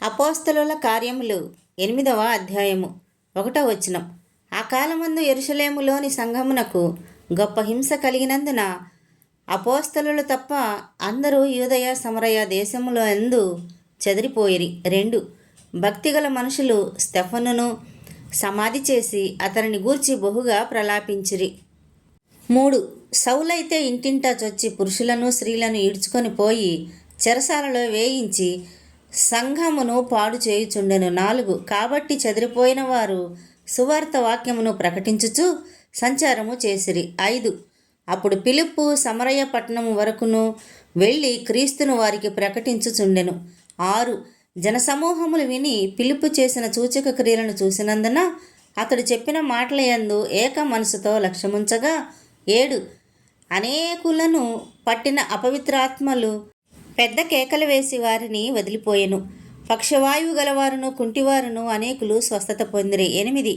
అపోస్తలుల కార్యములు 8వ అధ్యాయము 1వ వచనం. ఆ కాలమందు యెరూషలేములోని సంఘమునకు గొప్ప హింస కలిగినందున అపోస్తలులు తప్ప అందరూ యూదయ సమరయ దేశములో ఎందు చెదిరిపోయిరి. 2. భక్తిగల మనుషులు స్తెఫనును సమాధి చేసి అతనిని గూర్చి బహుగా ప్రలాపించిరి. 3. సౌలైతే ఇంటింటా చొచ్చి పురుషులను స్త్రీలను ఈడ్చుకొని పోయి చెరసాలలో వేయించి సంఘమును పాడు చేయుచుండెను. 4. కాబట్టి చెదిరిపోయిన వారు సువార్త వాక్యమును ప్రకటించుచు సంచారము చేసిరి. 5. అప్పుడు ఫిలిప్పు సమరయ పట్టణము వరకును వెళ్ళి క్రీస్తును వారికి ప్రకటించుచుండెను. 6. జనసమూహములు విని ఫిలిప్పు చేసిన సూచక క్రియలను చూసినందున అతడు చెప్పిన మాటల యందు ఏక మనసుతో లక్ష్యముంచగా 7. అనేకులను పట్టిన అపవిత్రాత్మలు పెద్ద కేకలు వేసి వారిని వదిలిపోయెను. పక్షవాయువు గలవారును కుంటివారును అనేకులు స్వస్థత పొందిరి. 8.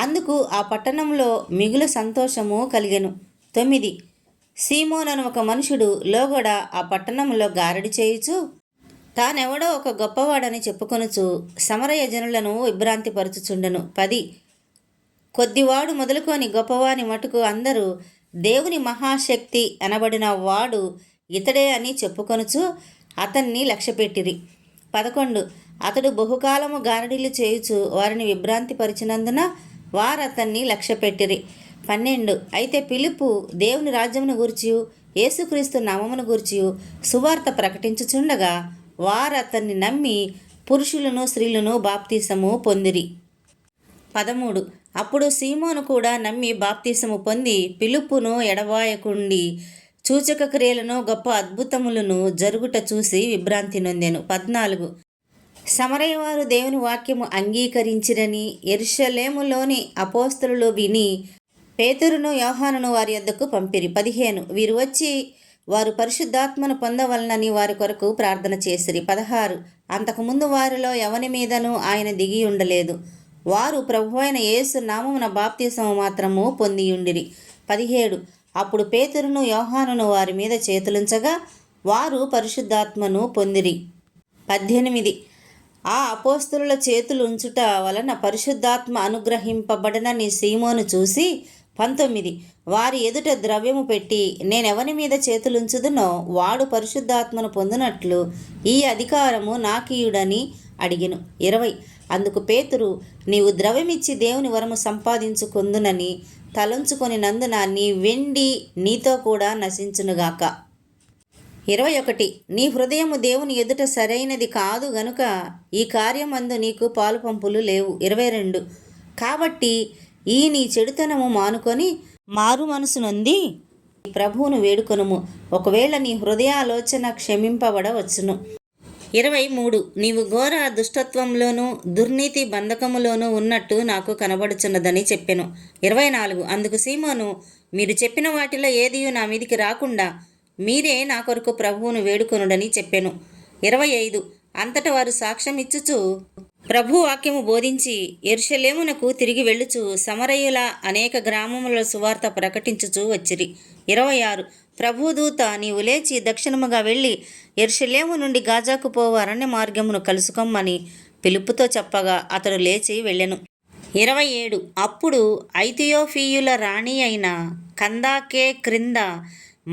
అందుకు ఆ పట్టణంలో మిగులు సంతోషము కలిగెను. 9. సీమోనను ఒక మనుషుడు లోగడ ఆ పట్టణంలో గారడి చేయుచు తానెవడో ఒక గొప్పవాడని చెప్పుకొనుచు సమరయ జనులను విభ్రాంతిపరచుచుండెను. 10. కొద్దివాడు మొదలుకొని గొప్పవాని మటుకు అందరూ దేవుని మహాశక్తి అనబడిన వాడు ఇతడే అని చెప్పుకొనుచు అతన్ని లక్ష్యపెట్టిరి. 11. అతడు బహుకాలము గారడీలు చేయుచు వారిని విభ్రాంతిపరిచినందున వారతన్ని లక్ష్యపెట్టిరి. 12. అయితే ఫిలిప్పు దేవుని రాజ్యమును గూర్చియు యేసుక్రీస్తు నామమును గూర్చియు సువార్త ప్రకటించుచుండగా వారతన్ని నమ్మి పురుషులను స్త్రీలను బాప్తీసము పొందిరి. 13. అప్పుడు సీమోను కూడా నమ్మి బాప్తీసము పొంది ఫిలిప్పును ఎడబాయకుండి సూచక క్రియలను గొప్ప అద్భుతములను జరుగుట చూసి విభ్రాంతి నొందెను. 14. సమరయవారు దేవుని వాక్యము అంగీకరించిరని యెరూషలేములోని అపోస్తలులు విని పేతురును యోహానును వారి యొద్దకు పంపిరి. 15. వీరు వచ్చి వారు పరిశుద్ధాత్మను పొందవలనని వారి కొరకు ప్రార్థన చేసిరి. 16. అంతకుముందు వారిలో ఎవని మీదనూ ఆయన దిగి ఉండలేదు. వారు ప్రభువైన యేసు నామమున బాప్తీసము మాత్రము పొందియుండిరి. 17. అప్పుడు పేతురును యోహానును వారి మీద చేతులుంచగా వారు పరిశుద్ధాత్మను పొందిరి. 18. ఆ అపోస్తలుల చేతులు ఉంచుట వలన పరిశుద్ధాత్మ అనుగ్రహింపబడనని సీమోను చూసి 19. వారి ఎదుట ద్రవ్యము పెట్టి నేనెవని మీద చేతులుంచుదునో వాడు పరిశుద్ధాత్మను పొందినట్లు ఈ అధికారము నాకీయుడని అడిగెను. 20. అందుకు పేతురు, నీవు ద్రవ్యమిచ్చి దేవుని వరము సంపాదించుకొందునని తలంచుకొని నందున నీ వెండి నీతో కూడా నశించునుగాక. 21. నీ హృదయము దేవుని ఎదుట సరైనది కాదు గనుక ఈ కార్యమందు నీకు పాలు పంపులు లేవు. 22. కాబట్టి ఈ నీ చెడుతనము మానుకొని మారు మనసు నొంది ప్రభువును వేడుకొనుము. ఒకవేళ నీ హృదయాలోచన క్షమింపబడవచ్చును. 23. నీవు ఘోర దుష్టత్వంలోనూ దుర్నీతి బంధకములోనూ ఉన్నట్టు నాకు కనబడుచున్నదని చెప్పెను. 24. అందుకు సీమోను, మీరు చెప్పిన వాటిలో ఏదియూ నా మీదికి రాకుండా మీరే నా కొరకు ప్రభువును వేడుకొనుడని చెప్పెను. 25. అంతటా వారు సాక్ష్యం ఇచ్చుచు ప్రభు వాక్యము బోధించి యెరూషలేమునకు తిరిగి వెళ్ళుచు సమరయుల అనేక గ్రామముల సువార్త ప్రకటించుచు వచ్చిరి. 26. ప్రభుదూత, నీవు లేచి దక్షిణముగా వెళ్ళి యెరూషలేము నుండి గాజాకు పోవు అరణ్య మార్గమును కలుసుకొమ్మని ఫిలిప్పుతో చెప్పగా అతడు లేచి వెళ్ళెను. 27. అప్పుడు ఐథియోపియుల రాణి అయిన కందాకే క్రింద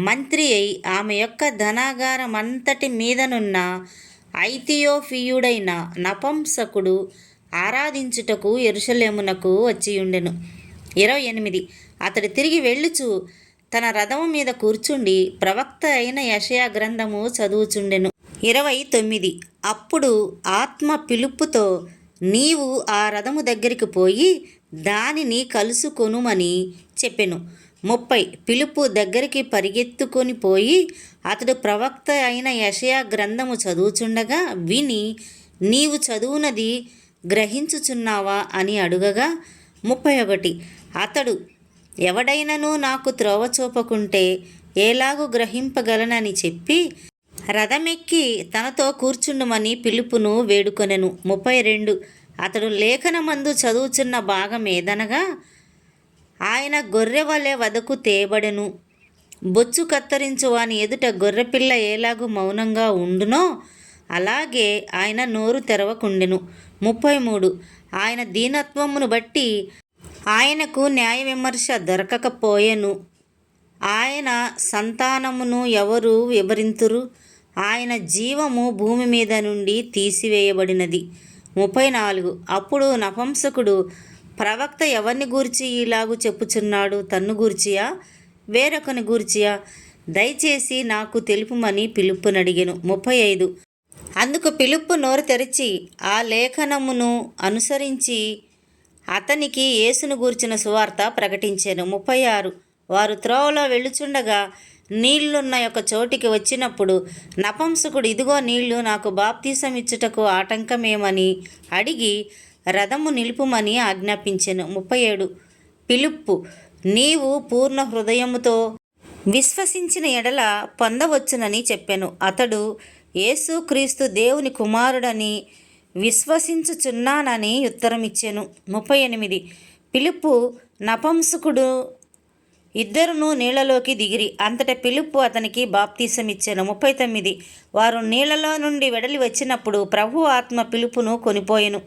మంత్రి అయి ఆమె యొక్క ధనాగారమంతటి మీదనున్న ఐథియోపియుడైన నపుంసకుడు ఆరాధించుటకు యెరూషలేమునకు వచ్చియుండెను. 28. అతడు తిరిగి వెళ్ళుచు తన రథము మీద కూర్చుండి ప్రవక్త అయిన యెషయా గ్రంథము చదువుచుండెను. 29. అప్పుడు ఆత్మ ఫిలిప్పుతో, నీవు ఆ రథము దగ్గరికి పోయి దానిని కలుసుకొనుమని చెప్పెను. 30. ఫిలిప్పు దగ్గరికి పరిగెత్తుకొని పోయి అతడు ప్రవక్త అయిన యెషయా గ్రంథము చదువుచుండగా విని, నీవు చదువునది గ్రహించుచున్నావా అని అడుగగా 31. అతడు, ఎవడైనను నాకు త్రోవ చూపకుంటే ఎలాగూ గ్రహింపగలనని చెప్పి రథమెక్కి తనతో కూర్చుండుమని ఫిలిప్పును వేడుకొనెను. 32. అతడు లేఖనమందు చదువుచున్న భాగమేదనగా, ఆయన గొర్రె వలె వదకు తేబడెను, బొచ్చు కత్తిరించు వాని ఎదుట గొర్రెపిల్ల ఎలాగూ మౌనంగా ఉండునో అలాగే ఆయన నోరు తెరవకుండెను. 33 ఆయన దీనత్వమును బట్టి ఆయనకు న్యాయ విమర్శ దొరకకపోయెను. ఆయన సంతానమును ఎవరు వివరింతురు? ఆయన జీవము భూమి మీద నుండి తీసివేయబడినది. 34 అప్పుడు నపుంసకుడు, ప్రవక్త ఎవరిని గూర్చి ఇలాగు చెప్పుచున్నాడు? తన్ను గూర్చియా వేరొకని గూర్చియా? దయచేసి నాకు తెలుపుమని ఫిలిప్పునడిగెను. 35 అందుకు ఫిలిప్పు నోరు తెరిచి ఆ లేఖనమును అనుసరించి అతనికి యేసును గూర్చిన సువార్త ప్రకటించెను. 36 వారు త్రోవలో వెళ్ళుచుండగా నీళ్లున్న ఒక చోటికి వచ్చినప్పుడు నపుంసకుడు, ఇదిగో నీళ్లు, నాకు బాప్తీసం ఇచ్చుటకు ఆటంకమేమని అడిగి రథము నిలుపుమని ఆజ్ఞాపించెను. 37 ఫిలిప్పు, నీవు పూర్ణ హృదయముతో విశ్వసించిన ఎడల పొందవచ్చునని చెప్పెను. అతడు, యేసు క్రీస్తు దేవుని కుమారుడని విశ్వసించుచున్నానని ఉత్తరమిచ్చెను. 38 ఫిలిప్పు నపుంసకుడు ఇద్దరును నీళ్లలోకి దిగిరి. అంతటా ఫిలిప్పు అతనికి బాప్తీసమిచ్చెను. 39 వారు నీళ్లలో నుండి వెడలి వచ్చినప్పుడు ప్రభువు ఆత్మ ఫిలిప్పును కొనిపోయెను.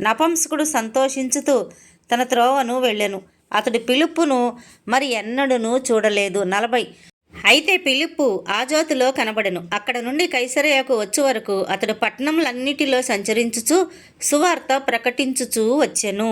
నపుంసకుడు సంతోషించుతూ తన త్రోవను వెళ్ళెను. అతడు ఫిలిప్పును మరి ఎన్నడూనూ చూడలేదు. 40 అయితే ఫిలిప్పు ఆజోతులో కనబడెను. అక్కడ నుండి కైసరయకు వచ్చు వరకు అతడు పట్టణములన్నిటిలో సంచరించుచు సువార్త ప్రకటించుచూ వచ్చెను.